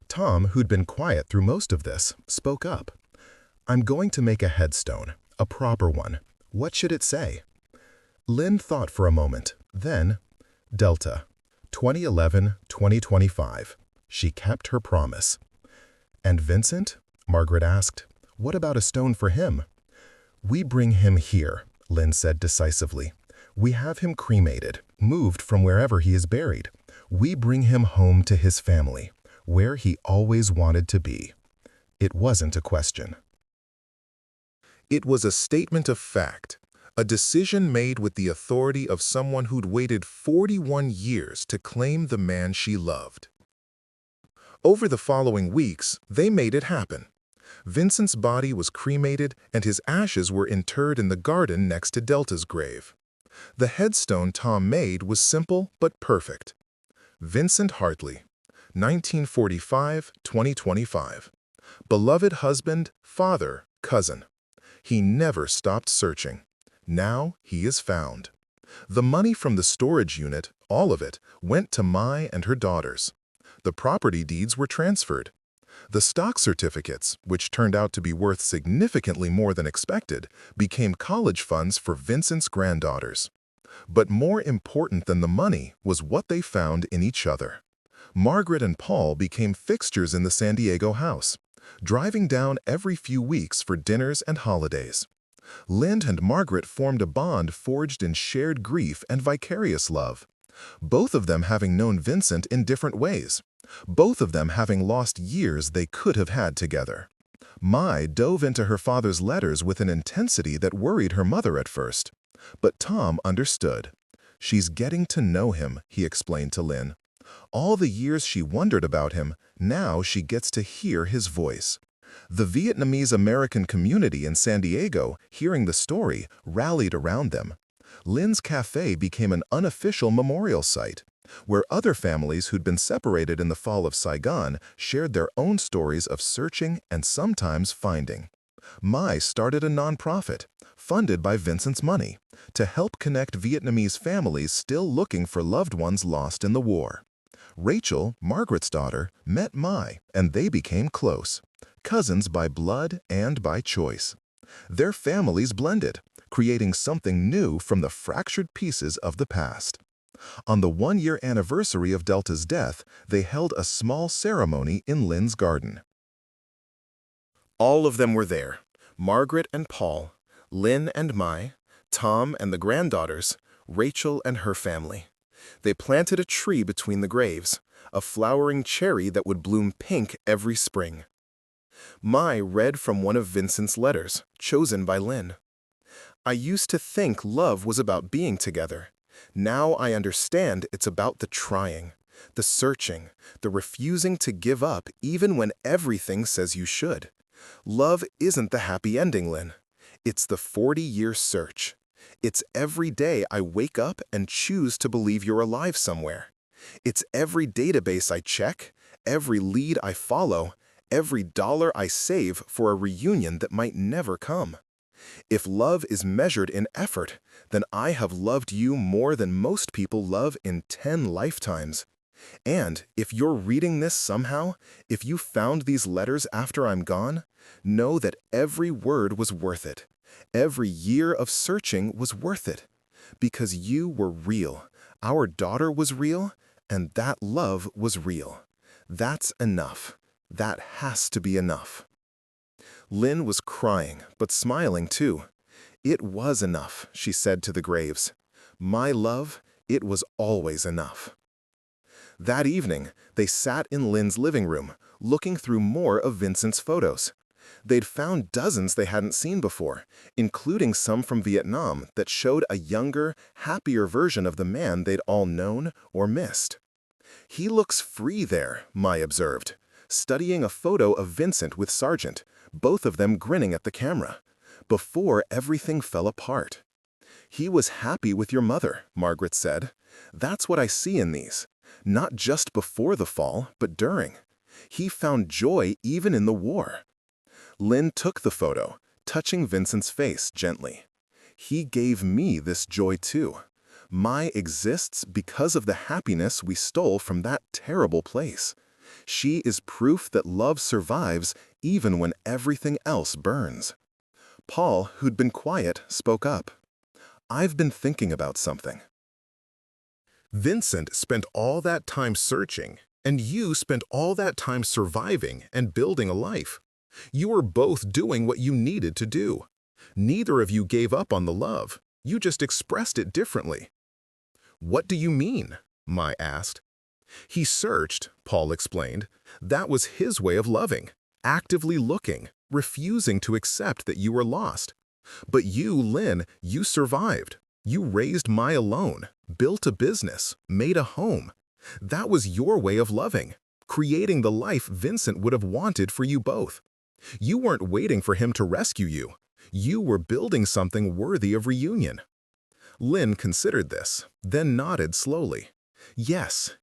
Tom, who'd been quiet through most of this, spoke up. "I'm going to make a headstone, a proper one. What should it say?" Lynn thought for a moment, then, "Delta, 2011-2025. She kept her promise." "And Vincent?" Margaret asked. "What about a stone for him?" "We bring him here," Lynn said decisively. "We have him cremated, moved from wherever he is buried. We bring him home to his family, where he always wanted to be." It wasn't a question. It was a statement of fact, a decision made with the authority of someone who'd waited 41 years to claim the man she loved. Over the following weeks, they made it happen. Vincent's body was cremated and his ashes were interred in the garden next to Delta's grave. The headstone Tom made was simple but perfect. Vincent Hartley, 1945-2025. Beloved husband, father, cousin. He never stopped searching. Now he is found. The money from the storage unit, all of it, went to Mai and her daughters. The property deeds were transferred. The stock certificates, which turned out to be worth significantly more than expected, became college funds for Vincent's granddaughters. But more important than the money was what they found in each other. Margaret and Paul became fixtures in the San Diego house, driving down every few weeks for dinners and holidays. Lynn and Margaret formed a bond forged in shared grief and vicarious love, both of them having known Vincent in different ways, both of them having lost years they could have had together. Mai dove into her father's letters with an intensity that worried her mother at first. But Tom understood. "She's getting to know him," he explained to Lynn. "All the years she wondered about him, now she gets to hear his voice." The Vietnamese-American community in San Diego, hearing the story, rallied around them. Lynn's Cafe became an unofficial memorial site, where other families who'd been separated in the fall of Saigon shared their own stories of searching and sometimes finding. Mai started a nonprofit, funded by Vincent's money, to help connect Vietnamese families still looking for loved ones lost in the war. Rachel, Margaret's daughter, met Mai, and they became close, cousins by blood and by choice. Their families blended, creating something new from the fractured pieces of the past. On the one-year anniversary of Delta's death, they held a small ceremony in Lynn's garden. All of them were there, Margaret and Paul, Lynn and Mai, Tom and the granddaughters, Rachel and her family. They planted a tree between the graves, a flowering cherry that would bloom pink every spring. Mai read from one of Vincent's letters, chosen by Lynn. "I used to think love was about being together. Now I understand it's about the trying, the searching, the refusing to give up even when everything says you should. Love isn't the happy ending, Lynn. It's the 40-year search. It's every day I wake up and choose to believe you're alive somewhere. It's every database I check, every lead I follow, every dollar I save for a reunion that might never come. If love is measured in effort, then I have loved you more than most people love in 10 lifetimes. And if you're reading this somehow, if you found these letters after I'm gone, know that every word was worth it. Every year of searching was worth it. Because you were real, our daughter was real, and that love was real. That's enough. That has to be enough." Lynn was crying, but smiling too. "It was enough," she said to the graves. "My love, it was always enough." That evening, they sat in Lynn's living room, looking through more of Vincent's photos. They'd found dozens they hadn't seen before, including some from Vietnam that showed a younger, happier version of the man they'd all known or missed. "He looks free there," Mai observed, studying a photo of Vincent with Sargent, both of them grinning at the camera, before everything fell apart. "He was happy with your mother," Margaret said. "That's what I see in these. Not just before the fall, but during. He found joy even in the war. Lynn took the photo, touching Vincent's face gently. He gave me this joy too. My exists because of the happiness we stole from that terrible place. She is proof that love survives even when everything else burns. Paul, who'd been quiet, spoke up. I've been thinking about something. Vincent spent all that time searching, and you spent all that time surviving and building a life. You were both doing what you needed to do. Neither of you gave up on the love. You just expressed it differently. What do you mean? Mai asked. He searched, Paul explained. That was his way of loving, actively looking, refusing to accept that you were lost. But you, Lynn, you survived. You raised Mai alone, built a business, made a home. That was your way of loving, creating the life Vincent would have wanted for you both. You weren't waiting for him to rescue you. You were building something worthy of reunion. Lynn considered this, then nodded slowly. Yes,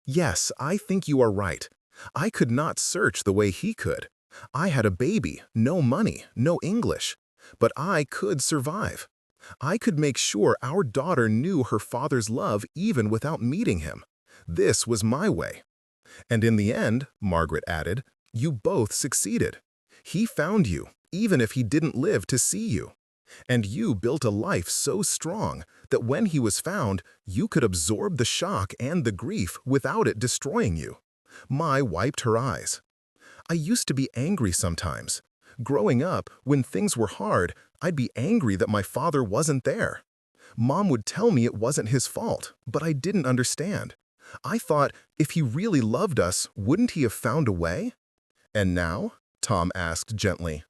I think you are right. I could not search the way he could. I had a baby, no money, no English. But I could survive. I could make sure our daughter knew her father's love even without meeting him. This was my way. And in the end, Margaret added, you both succeeded. He found you, even if he didn't live to see you. And you built a life so strong that when he was found, you could absorb the shock and the grief without it destroying you. Mai wiped her eyes. I used to be angry sometimes. Growing up, when things were hard, I'd be angry that my father wasn't there. Mom would tell me it wasn't his fault, but I didn't understand. I thought, if he really loved us, wouldn't he have found a way? And now? Tom asked gently.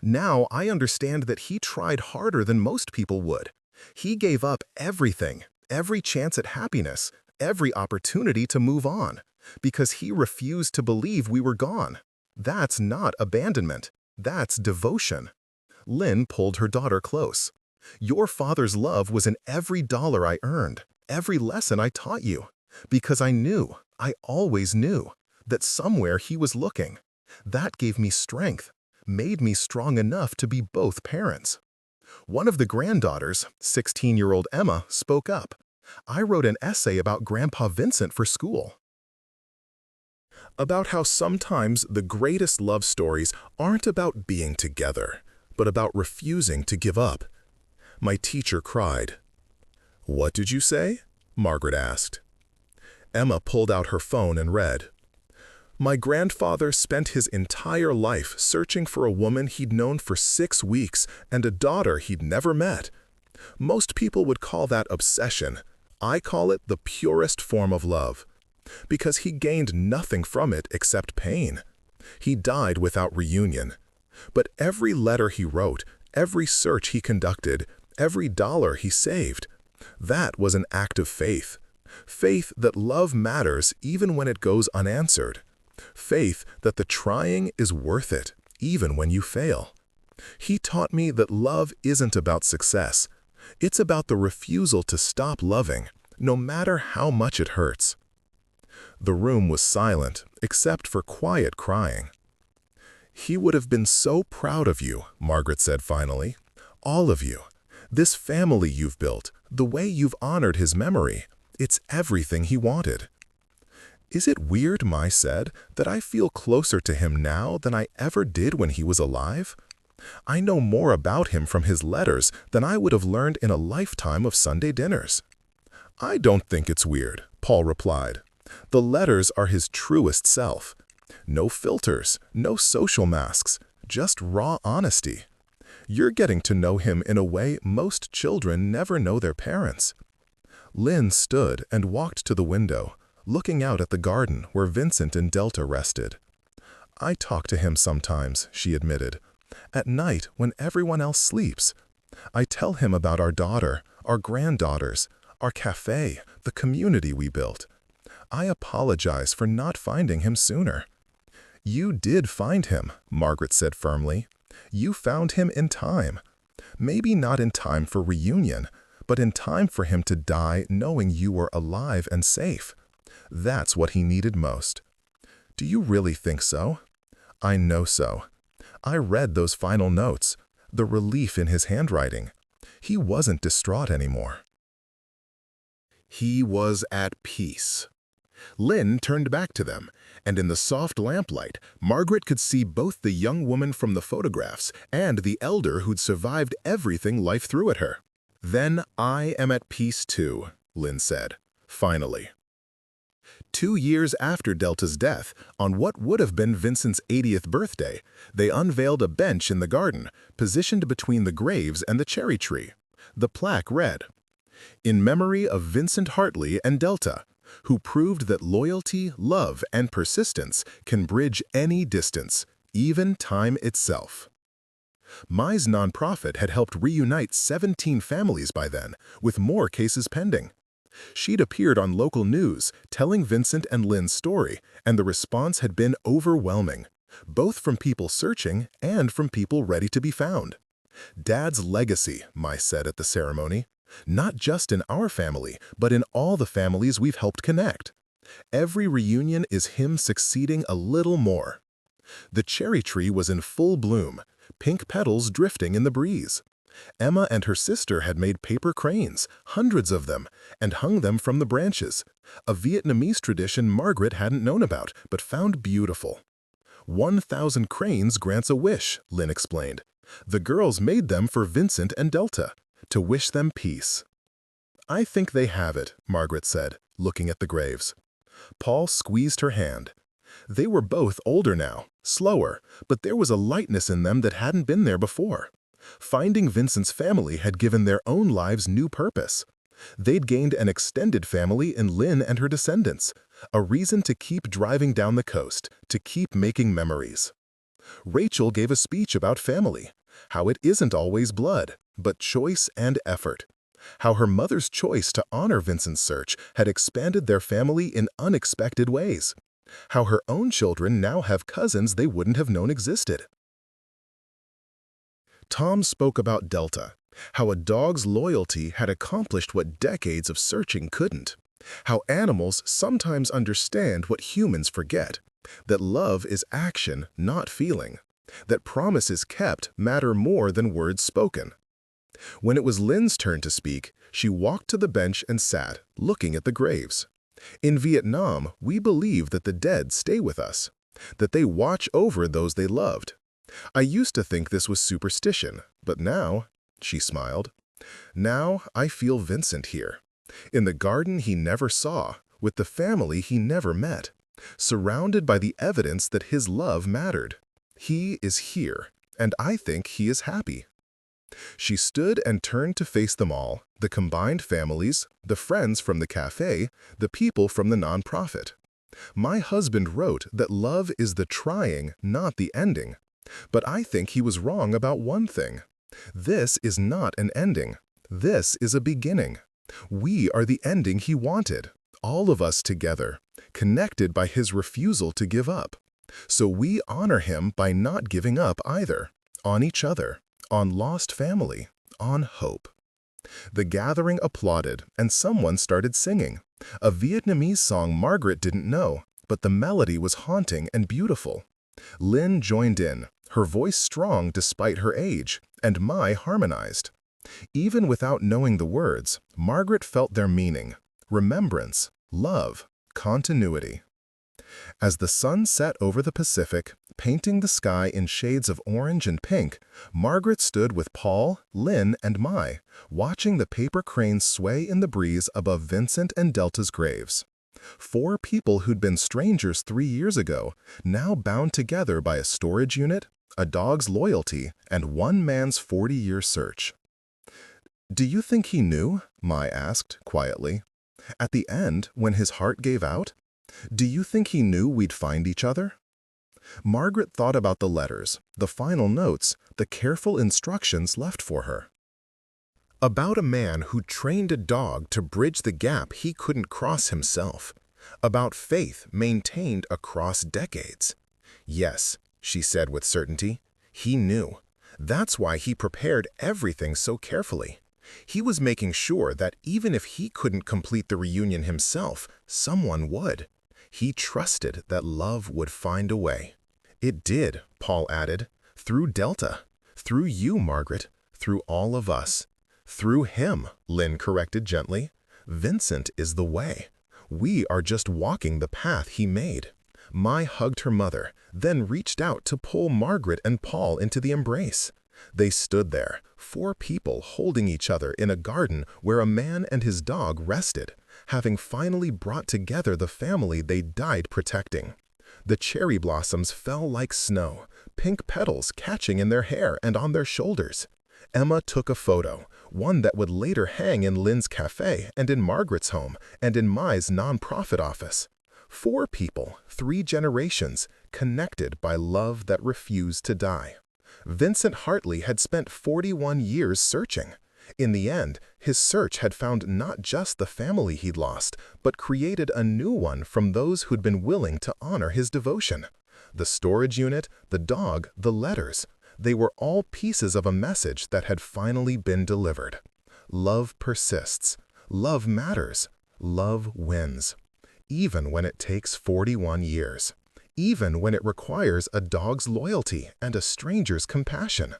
Now I understand that he tried harder than most people would. He gave up everything, every chance at happiness, every opportunity to move on, because he refused to believe we were gone. That's not abandonment. That's devotion. Lynn pulled her daughter close. Your father's love was in every dollar I earned, every lesson I taught you, because I always knew, that somewhere he was looking. That gave me strength, made me strong enough to be both parents. One of the granddaughters, 16-year-old Emma, spoke up. I wrote an essay about Grandpa Vincent for school. About how sometimes the greatest love stories aren't about being together, but about refusing to give up. My teacher cried. What did you say? Margaret asked. Emma pulled out her phone and read. My grandfather spent his entire life searching for a woman he'd known for 6 weeks and a daughter he'd never met. Most people would call that obsession. I call it the purest form of love. Because he gained nothing from it except pain. He died without reunion. But every letter he wrote, every search he conducted, every dollar he saved, that was an act of faith. Faith that love matters even when it goes unanswered. Faith that the trying is worth it, even when you fail. He taught me that love isn't about success. It's about the refusal to stop loving, no matter how much it hurts. The room was silent, except for quiet crying. He would have been so proud of you, Margaret said finally. All of you. This family you've built, the way you've honored his memory, it's everything he wanted. Is it weird, Mai said, that I feel closer to him now than I ever did when he was alive? I know more about him from his letters than I would have learned in a lifetime of Sunday dinners. I don't think it's weird, Paul replied. The letters are his truest self. No filters, no social masks, just raw honesty. You're getting to know him in a way most children never know their parents. Lynn stood and walked to the window, looking out at the garden where Vincent and Delta rested. I talk to him sometimes, she admitted. At night when everyone else sleeps. I tell him about our daughter, our granddaughters, our cafe, the community we built. I apologize for not finding him sooner. You did find him, Margaret said firmly. You found him in time. Maybe not in time for reunion, but in time for him to die knowing you were alive and safe. That's what he needed most. Do you really think so? I know so. I read those final notes, the relief in his handwriting. He wasn't distraught anymore. He was at peace. Lynn turned back to them, and in the soft lamplight, Margaret could see both the young woman from the photographs and the elder who'd survived everything life threw at her. "Then I am at peace too," Lynn said, finally. 2 years after Delta's death, on what would have been Vincent's 80th birthday, they unveiled a bench in the garden, positioned between the graves and the cherry tree. The plaque read, "In memory of Vincent Hartley and Delta, who proved that loyalty, love, and persistence can bridge any distance, even time itself." Mai's nonprofit had helped reunite 17 families by then, with more cases pending. She'd appeared on local news, telling Vincent and Lynn's story, and the response had been overwhelming, both from people searching and from people ready to be found. "Dad's legacy," Mai said at the ceremony. "Not just in our family, but in all the families we've helped connect. Every reunion is him succeeding a little more." The cherry tree was in full bloom, pink petals drifting in the breeze. Emma and her sister had made paper cranes, hundreds of them, and hung them from the branches, a Vietnamese tradition Margaret hadn't known about, but found beautiful. 1,000 cranes grants a wish, Lynn explained. The girls made them for Vincent and Delta, to wish them peace. "I think they have it," Margaret said, looking at the graves. Paul squeezed her hand. They were both older now, slower, but there was a lightness in them that hadn't been there before. Finding Vincent's family had given their own lives new purpose. They'd gained an extended family in Lynn and her descendants, a reason to keep driving down the coast, to keep making memories. Rachel gave a speech about family, how it isn't always blood, but choice and effort. How her mother's choice to honor Vincent's search had expanded their family in unexpected ways. How her own children now have cousins they wouldn't have known existed. Tom spoke about Delta, how a dog's loyalty had accomplished what decades of searching couldn't. How animals sometimes understand what humans forget, that love is action, not feeling. That promises kept matter more than words spoken. When it was Lynn's turn to speak, she walked to the bench and sat, looking at the graves. "In Vietnam, we believe that the dead stay with us, that they watch over those they loved. I used to think this was superstition, but now," she smiled, "now I feel Vincent here, in the garden he never saw, with the family he never met, surrounded by the evidence that his love mattered. He is here, and I think he is happy." She stood and turned to face them all, the combined families, the friends from the cafe, the people from the nonprofit. "My husband wrote that love is the trying, not the ending. But I think he was wrong about one thing. This is not an ending. This is a beginning. We are the ending he wanted, all of us together, connected by his refusal to give up. So we honor him by not giving up either, on each other, on lost family, on hope." The gathering applauded, and someone started singing, a Vietnamese song Margaret didn't know, but the melody was haunting and beautiful. Lynn joined in, her voice strong despite her age, and Mai harmonized. Even without knowing the words, Margaret felt their meaning: remembrance, love, continuity. As the sun set over the Pacific, painting the sky in shades of orange and pink, Margaret stood with Paul, Lynn, and Mai, watching the paper cranes sway in the breeze above Vincent and Delta's graves. 4 people who'd been strangers 3 years ago, now bound together by a storage unit, a dog's loyalty, and one man's 40-year search. "Do you think he knew?" Mai asked, quietly. "At the end, when his heart gave out? Do you think he knew we'd find each other?" Margaret thought about the letters, the final notes, the careful instructions left for her. About a man who trained a dog to bridge the gap he couldn't cross himself. About faith maintained across decades. "Yes," she said with certainty, "he knew. That's why he prepared everything so carefully. He was making sure that even if he couldn't complete the reunion himself, someone would. He trusted that love would find a way. It did, Paul added, through Delta, through you, Margaret, through all of us. Through him, Lynn corrected gently. Vincent is the way. We are just walking the path he made. Mai hugged her mother, then reached out to pull Margaret and Paul into the embrace. They stood there, 4 people holding each other in a garden where a man and his dog rested, having finally brought together the family they died protecting. The cherry blossoms fell like snow, pink petals catching in their hair and on their shoulders. Emma took a photo, one that would later hang in Lynn's cafe and in Margaret's home and in Mai's nonprofit office. 4 people, 3 generations, connected by love that refused to die. Vincent Hartley had spent 41 years searching. In the end, his search had found not just the family he'd lost, but created a new one from those who'd been willing to honor his devotion. The storage unit, the dog, the letters, they were all pieces of a message that had finally been delivered. Love persists. Love matters. Love wins. Even when it takes 41 years. Even when it requires a dog's loyalty and a stranger's compassion.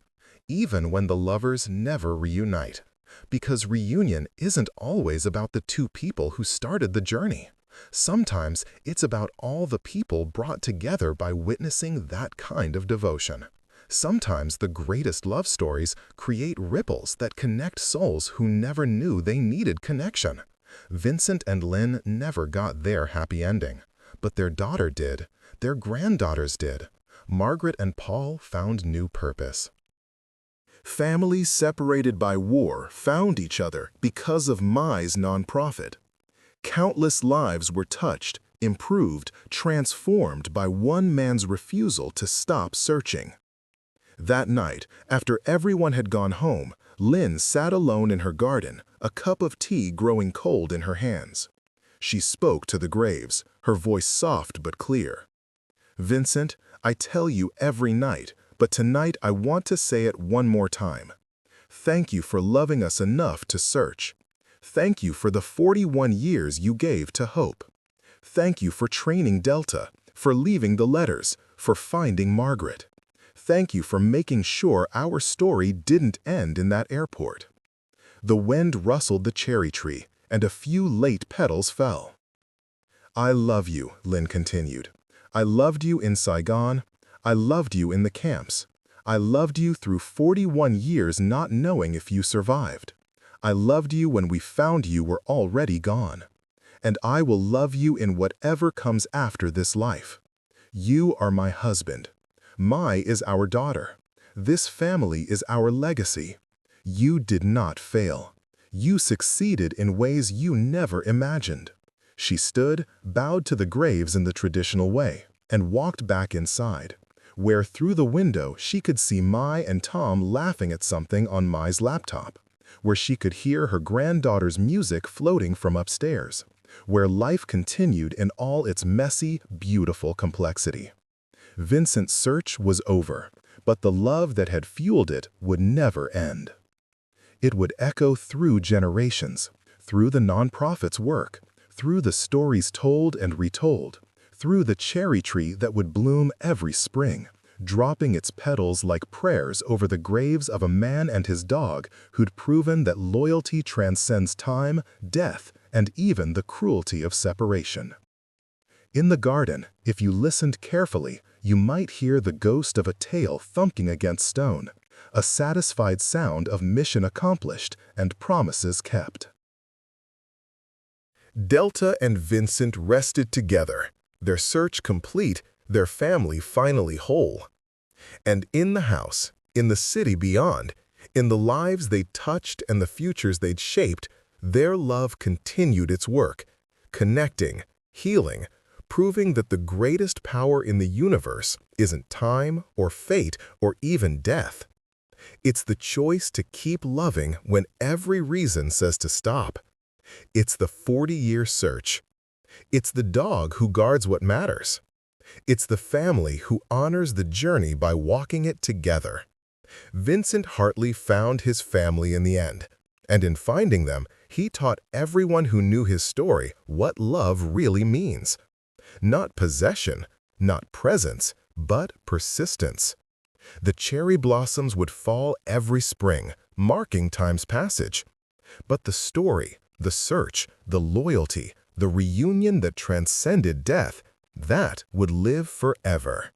Even when the lovers never reunite. Because reunion isn't always about the 2 people who started the journey. Sometimes it's about all the people brought together by witnessing that kind of devotion. Sometimes the greatest love stories create ripples that connect souls who never knew they needed connection. Vincent and Lynn never got their happy ending, but their daughter did. Their granddaughters did. Margaret and Paul found new purpose. Families separated by war found each other because of Mai's nonprofit. Countless lives were touched, improved, transformed by one man's refusal to stop searching. That night, after everyone had gone home, Lynn sat alone in her garden, a cup of tea growing cold in her hands. She spoke to the graves, her voice soft but clear. "Vincent, I tell you every night, but tonight I want to say it one more time. Thank you for loving us enough to search. Thank you for the 41 years you gave to hope. Thank you for training Delta, for leaving the letters, for finding Margaret. Thank you for making sure our story didn't end in that airport." The wind rustled the cherry tree, and a few late petals fell. "I love you," Lynn continued. "I loved you in Saigon. I loved you in the camps. I loved you through 41 years not knowing if you survived. I loved you when we found you were already gone. And I will love you in whatever comes after this life. You are my husband. Mai is our daughter. This family is our legacy. You did not fail. You succeeded in ways you never imagined." She stood, bowed to the graves in the traditional way, and walked back inside, where through the window she could see Mai and Tom laughing at something on Mai's laptop, where she could hear her granddaughter's music floating from upstairs, where life continued in all its messy, beautiful complexity. Vincent's search was over, but the love that had fueled it would never end. It would echo through generations, through the nonprofit's work, through the stories told and retold, through the cherry tree that would bloom every spring, dropping its petals like prayers over the graves of a man and his dog who'd proven that loyalty transcends time, death, and even the cruelty of separation. In the garden, if you listened carefully, you might hear the ghost of a tail thumping against stone, a satisfied sound of mission accomplished and promises kept. Delta and Vincent rested together, their search complete, their family finally whole. And in the house, in the city beyond, in the lives they'd touched and the futures they'd shaped, their love continued its work, connecting, healing, proving that the greatest power in the universe isn't time or fate or even death. It's the choice to keep loving when every reason says to stop. It's the 40-year search. It's the dog who guards what matters. It's the family who honors the journey by walking it together. Vincent Hartley found his family in the end, and in finding them, he taught everyone who knew his story what love really means. Not possession, not presence, but persistence. The cherry blossoms would fall every spring, marking time's passage. But the story, the search, the loyalty, the reunion that transcended death, that would live forever.